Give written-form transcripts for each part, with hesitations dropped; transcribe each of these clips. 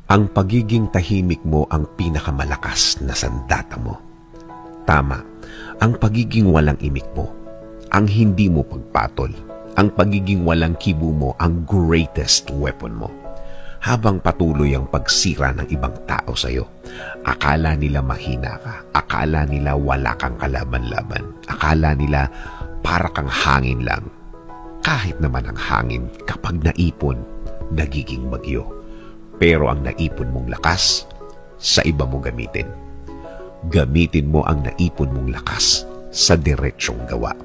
Ang pagiging tahimik mo ang pinakamalakas na sandata mo. Tama, ang pagiging walang imik mo, ang hindi mo pagpatol, ang pagiging walang kibo mo ang greatest weapon mo. Habang patuloy ang pagsira ng ibang tao sa iyo, akala nila mahina ka, akala nila wala kang kalaban-laban, akala nila para kang hangin lang. Kahit naman ang hangin kapag naipon, nagiging bagyo. Pero ang naipon mong lakas, sa iba mo gamitin. Gamitin mo ang naipon mong lakas sa diretsyong gawa,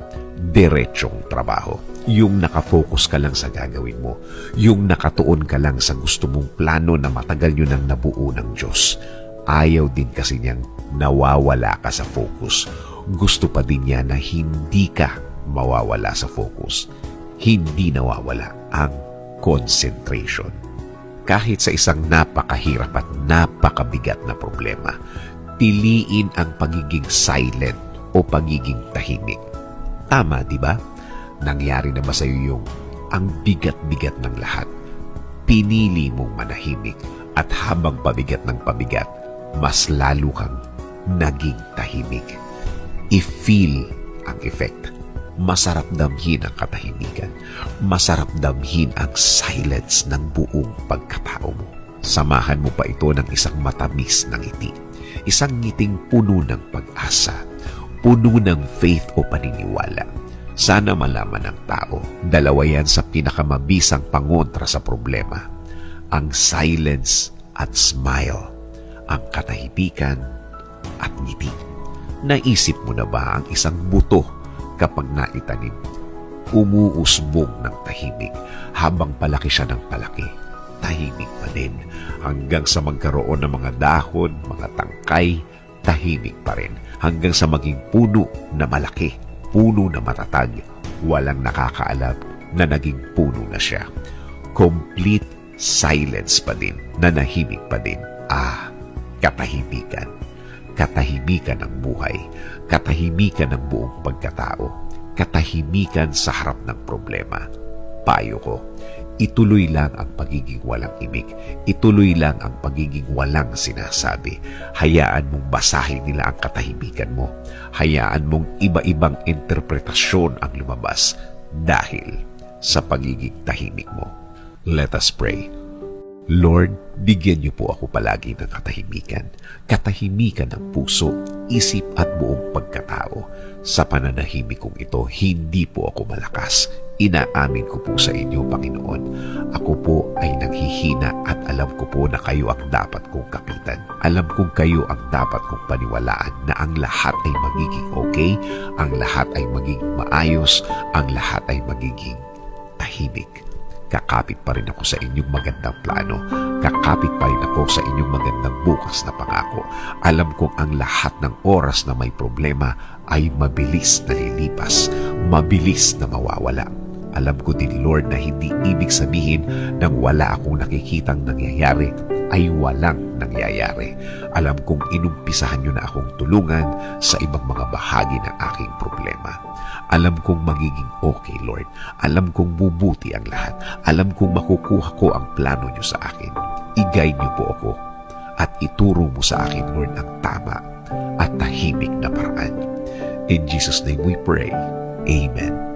diretsyong trabaho. Yung nakafocus ka lang sa gagawin mo, yung nakatuon ka lang sa gusto mong plano na matagal nyo nang nabuo ng Diyos. Ayaw din kasi niyang nawawala ka sa focus. Gusto pa din niya na hindi ka mawawala sa focus. Hindi nawawala ang concentration. Kahit sa isang napakahirap at napakabigat na problema, piliin ang pagiging silent o pagiging tahimik. Tama, di ba? Nangyari na ba sa iyo yung ang bigat-bigat ng lahat? Pinili mong manahimik at habang pabigat ng pabigat, mas lalo kang naging tahimik. I-feel ang effect. Masarap damhin ang katahimikan. Masarap damhin ang silence ng buong pagkatao mo. Samahan mo pa ito ng isang matamis na ngiti. Isang ngiting puno ng pag-asa. Puno ng faith o paniniwala. Sana malaman ng tao, dalawa yan sa pinakamabisang pangontra sa problema. Ang silence at smile. Ang katahimikan at ngiti. Naisip mo na ba ang isang buto kapag naitanim, umuusbong ng tahimik habang palaki siya ng palaki. Tahimik pa din hanggang sa magkaroon ng mga dahon, mga tangkay, tahimik pa rin hanggang sa maging puno na malaki, puno na matatag, walang nakakaalam na naging puno na siya. Complete silence pa din, nanahimik pa din. Katahimikan. Katahimikan ng buhay, katahimikan ng buong pagkatao, katahimikan sa harap ng problema. Payo ko, ituloy lang ang pagiging walang imik, ituloy lang ang pagiging walang sinasabi. Hayaan mong basahin nila ang katahimikan mo, hayaan mong iba-ibang interpretasyon ang lumabas dahil sa pagiging tahimik mo. Let us pray. Lord, bigyan niyo po ako palagi ng katahimikan. Katahimikan ng puso, isip at buong pagkatao. Sa pananahimik kong ito, hindi po ako malakas. Inaamin ko po sa inyo, Panginoon. Ako po ay nanghihina at alam ko po na kayo ang dapat kong kapitan. Alam kong kayo ang dapat kong paniwalaan na ang lahat ay magiging okay, ang lahat ay magiging maayos, ang lahat ay magiging tahimik. Kakapit pa rin ako sa inyong magandang plano. Kakapit pa rin ako sa inyong magandang bukas na pangako. Alam kong ang lahat ng oras na may problema ay mabilis na lilipas, mabilis na mawawala. Alam ko din, Lord, na hindi ibig sabihin nang wala akong nakikitang nangyayari ay walang nangyayari. Alam kong inumpisahan niyo na akong tulungan sa ibang mga bahagi ng aking problema. Alam kong magiging okay, Lord. Alam kong bubuti ang lahat. Alam kong makukuha ko ang plano niyo sa akin. I-guide niyo po ako at ituro mo sa akin, Lord, ang tama at tahimik na paraan. In Jesus' name we pray. Amen.